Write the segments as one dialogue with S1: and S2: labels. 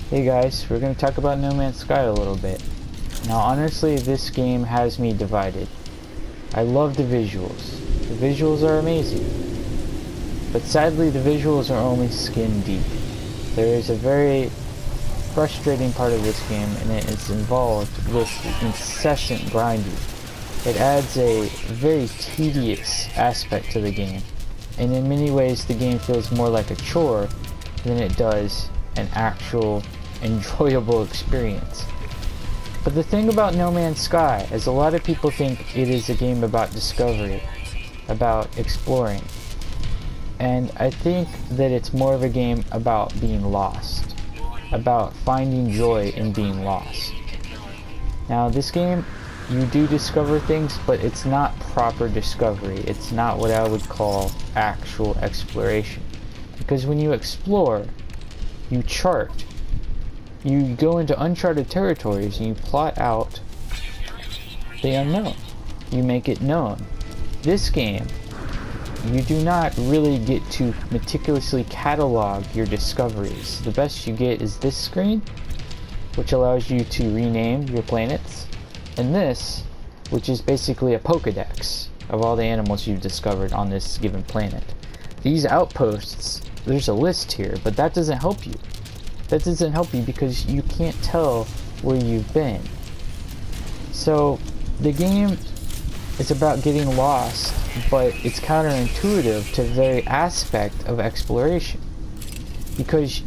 S1: Hey guys, we're going to talk about No Man's Sky a little bit. Now honestly, this game has me divided. I love the visuals. The visuals are amazing. But sadly, the visuals are only skin deep. There is a very frustrating part of this game, and it is involved with incessant grinding. It adds a very tedious aspect to the game, and in many ways the game feels more like a chore than it does an actual enjoyable experience. But the thing about No Man's Sky is a lot of people think it is a game about discovery, about exploring. And I think that it's more of a game about being lost, about finding joy in being lost. Now this game, you do discover things, but it's not proper discovery. It's not what I would call actual exploration. Because when you explore, you chart. You go into uncharted territories and you plot out the unknown. You make it known. This game, you do not really get to meticulously catalog your discoveries. The best you get is this screen, which allows you to rename your planets, and this, which is basically a Pokédex of all the animals you've discovered on this given planet. These outposts, there's a list here, but that doesn't help you. That doesn't help you because you can't tell where you've been. So the game is about getting lost, but it's counterintuitive to the very aspect of exploration. Because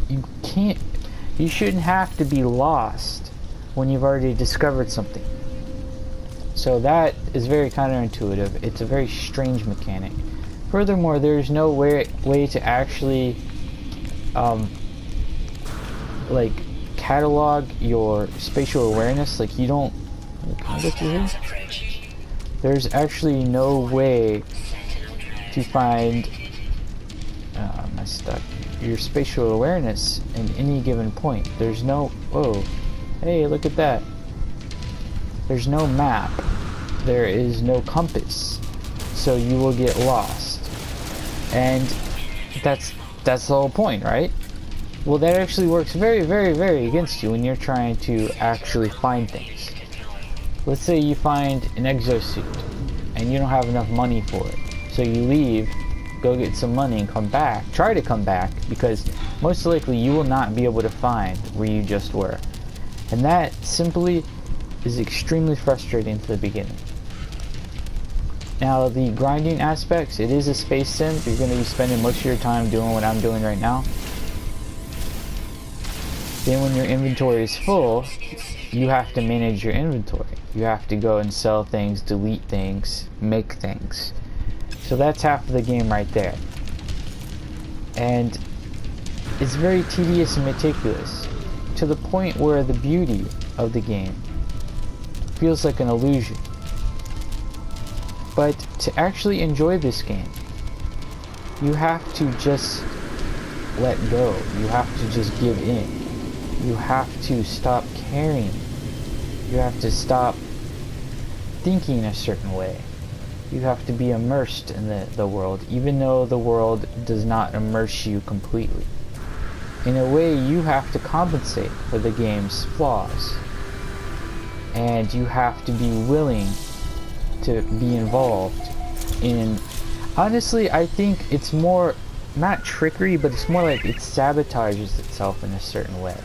S1: you shouldn't have to be lost when you've already discovered something. So that is very counterintuitive. It's a very strange mechanic. Furthermore, there's no way to actually like catalog your spatial awareness. Like you don't, can I get through here? There's actually no way to find I stuck your spatial awareness in any given point. There's no, oh, hey, look at that. There's no map. There is no compass. So you will get lost. And that's the whole point, right? Well, that actually works very, very, very against you when you're trying to actually find things. Let's say you find an exosuit and you don't have enough money for it. So you leave, go get some money and come back. Try to come back, because most likely you will not be able to find where you just were. And that simply is extremely frustrating to the beginning. Now the grinding aspects, it is a space sim. You're going to be spending most of your time doing what I'm doing right now. Then when your inventory is full, you have to manage your inventory. You have to go and sell things, delete things, make things. So that's half of the game right there. And it's very tedious and meticulous, to the point where the beauty of the game feels like an illusion. But to actually enjoy this game, you have to just let go. You have to just give in. You have to stop caring. You have to stop thinking a certain way. You have to be immersed in the world, even though the world does not immerse you completely. In a way, you have to compensate for the game's flaws. And you have to be willing to be involved in... Honestly, I think it's more, not trickery, but it's more like it sabotages itself in a certain way.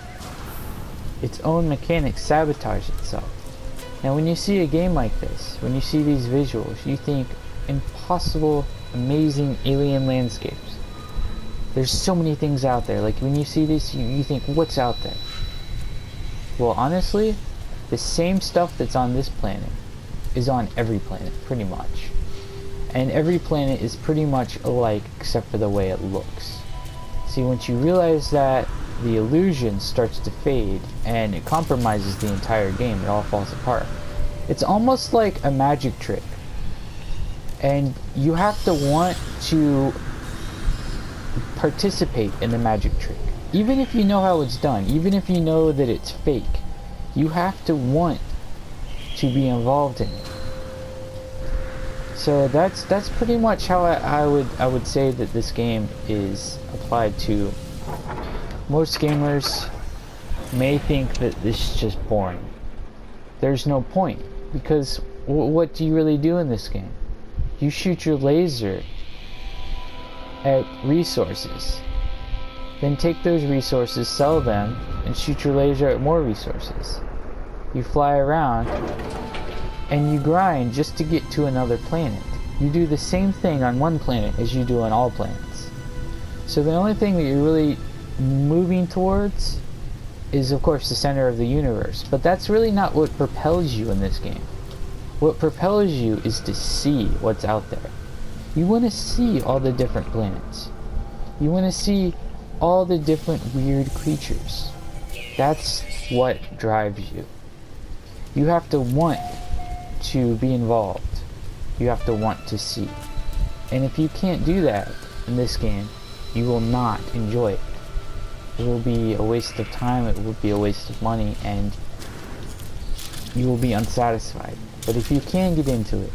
S1: Its own mechanics sabotage itself. Now when you see a game like this, when you see these visuals, you think impossible, amazing alien landscapes. There's so many things out there. Like when you see this, you think, what's out there? Well, honestly, the same stuff that's on this planet is on every planet, pretty much. And every planet is pretty much alike except for the way it looks. See, once you realize that, the illusion starts to fade and it compromises the entire game. It all falls apart. It's almost like a magic trick, and you have to want to participate in the magic trick. Even if you know how it's done, even if you know that it's fake, you have to want to be involved in it. So that's pretty much how I would say that this game is applied to most gamers may think that this is just boring. There's no point, because what do you really do in this game? You shoot your laser at resources, then take those resources, sell them, and shoot your laser at more resources. You fly around and you grind just to get to another planet. You do the same thing on one planet as you do on all planets. So the only thing that you're really moving towards is, of course, the center of the universe. But that's really not what propels you in this game. What propels you is to see what's out there. You want to see all the different planets. You want to see all the different weird creatures. That's what drives you. You have to want to be involved. You have to want to see. And if you can't do that in this game, you will not enjoy it. It will be a waste of time, it will be a waste of money, and you will be unsatisfied. But if you can get into it,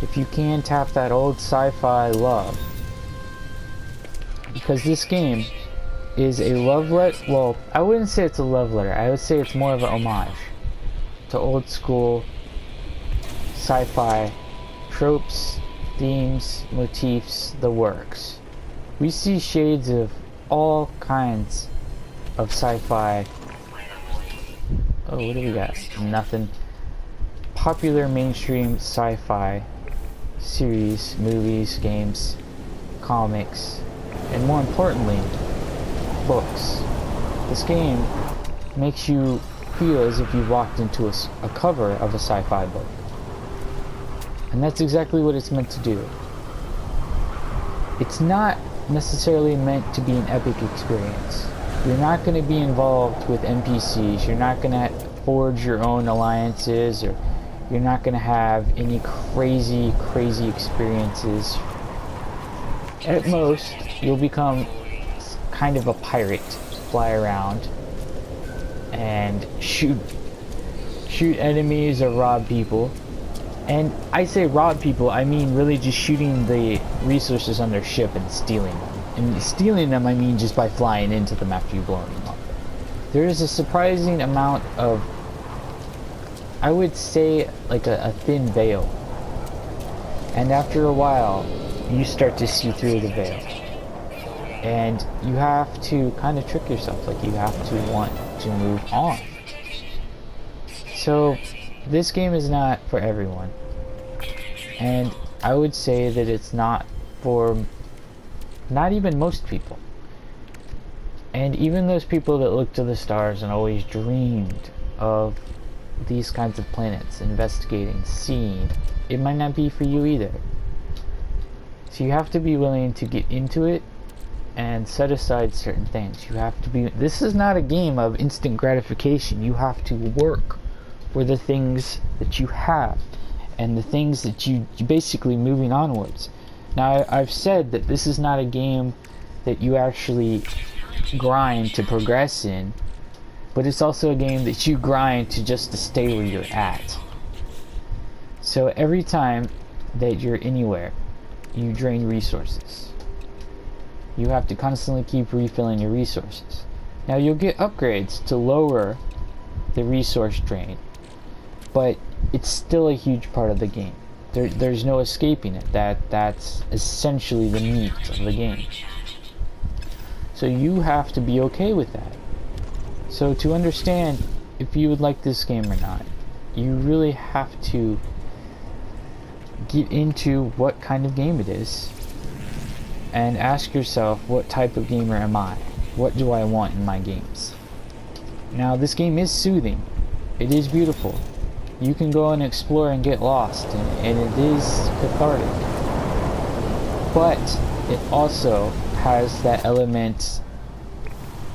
S1: if you can tap that old sci-fi love, because this game is a love letter, well, I wouldn't say it's a love letter, I would say it's more of an homage to old school sci-fi tropes, themes, motifs, the works. We see shades of all kinds of sci-fi. Oh, what do we got? Nothing. Popular mainstream sci-fi series, movies, games, comics, and more importantly, books. This game makes you feel as if you've walked into a cover of a sci-fi book. And that's exactly what it's meant to do. It's not necessarily meant to be an epic experience. You're not going to be involved with NPCs. You're not going to forge your own alliances, or you're not going to have any crazy experiences. At most, you'll become kind of a pirate, fly around and shoot enemies or rob people. And I say rob people, I mean really just shooting the resources on their ship and stealing them. And stealing them, I mean just by flying into them after you blow them up. There is a surprising amount of, I would say, like a thin veil. And after a while, you start to see through the veil. And you have to kind of trick yourself, like you have to want to move on. So, this game is not for everyone. And I would say that it's not for not even most people. And even those people that look to the stars and always dreamed of these kinds of planets, investigating, seeing, it might not be for you either. So you have to be willing to get into it and set aside certain things. You have to be, this is not a game of instant gratification. You have to work for the things that you have and the things that you basically moving onwards. Now, I've said that this is not a game that you actually grind to progress in, but it's also a game that you grind to just to stay where you're at. So every time that you're anywhere, you drain resources. You have to constantly keep refilling your resources. Now, you'll get upgrades to lower the resource drain, but it's still a huge part of the game. There's no escaping it. That's essentially the meat of the game. So you have to be okay with that. So to understand if you would like this game or not, you really have to get into what kind of game it is and ask yourself, what type of gamer am I? What do I want in my games? Now, this game is soothing. It is beautiful. You can go and explore and get lost, and it is cathartic. But it also has that element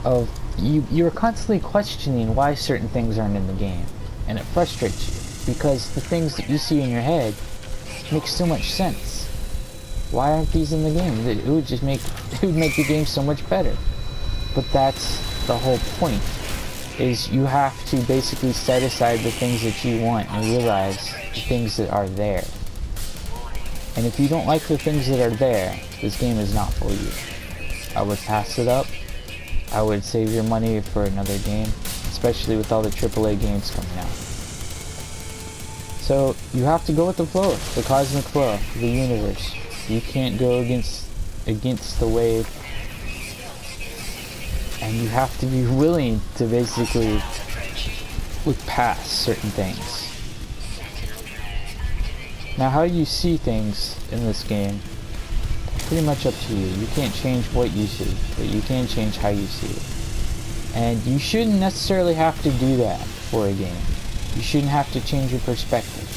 S1: of you're constantly questioning why certain things aren't in the game, and it frustrates you because the things that you see in your head make so much sense. Why aren't these in the game? It would make the game so much better. But that's the whole point. Is you have to basically set aside the things that you want and realize the things that are there. And if you don't like the things that are there, this game is not for you. I would pass it up. I would save your money for another game, especially with all the AAA games coming out. So you have to go with the flow, the cosmic flow, the universe. You can't go against the wave, and you have to be willing to basically look past certain things. Now, how you see things in this game, pretty much up to you. You can't change what you see, but you can change how you see it. And you shouldn't necessarily have to do that for a game. You shouldn't have to change your perspective.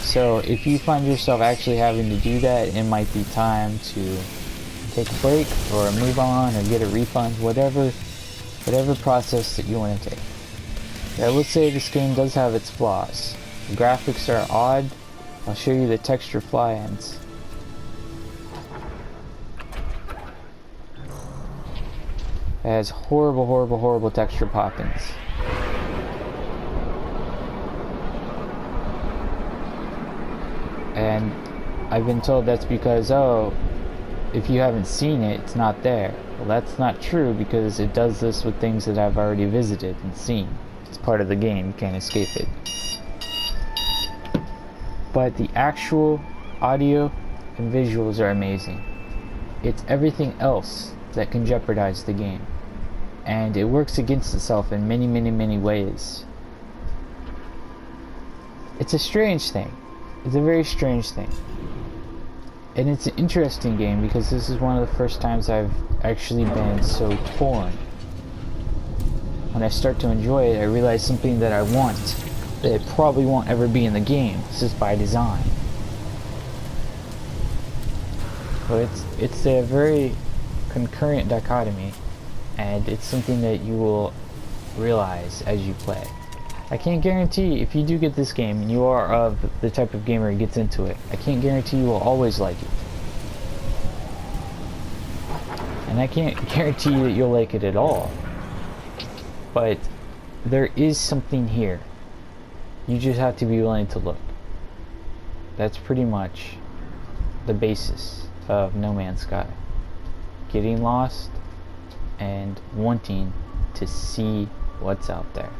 S1: So if you find yourself actually having to do that, it might be time to take a break or move on or get a refund, whatever process that you want to take. I will say this game does have its flaws. The graphics are odd. I'll show you the texture fly-ins. It has horrible texture pop-ins. And I've been told that's because, oh, if you haven't seen it, it's not there. Well, that's not true, because it does this with things that I've already visited and seen. It's part of the game, you can't escape it. But the actual audio and visuals are amazing. It's everything else that can jeopardize the game. And it works against itself in many ways. It's a strange thing. It's a very strange thing. And it's an interesting game because this is one of the first times I've actually been so torn. When I start to enjoy it, I realize something that I want that it probably won't ever be in the game. This is by design. So it's a very concurrent dichotomy, and it's something that you will realize as you play. I can't guarantee if you do get this game and you are of the type of gamer who gets into it, I can't guarantee you will always like it. And I can't guarantee that you'll like it at all. But there is something here. You just have to be willing to look. That's pretty much the basis of No Man's Sky. Getting lost and wanting to see what's out there.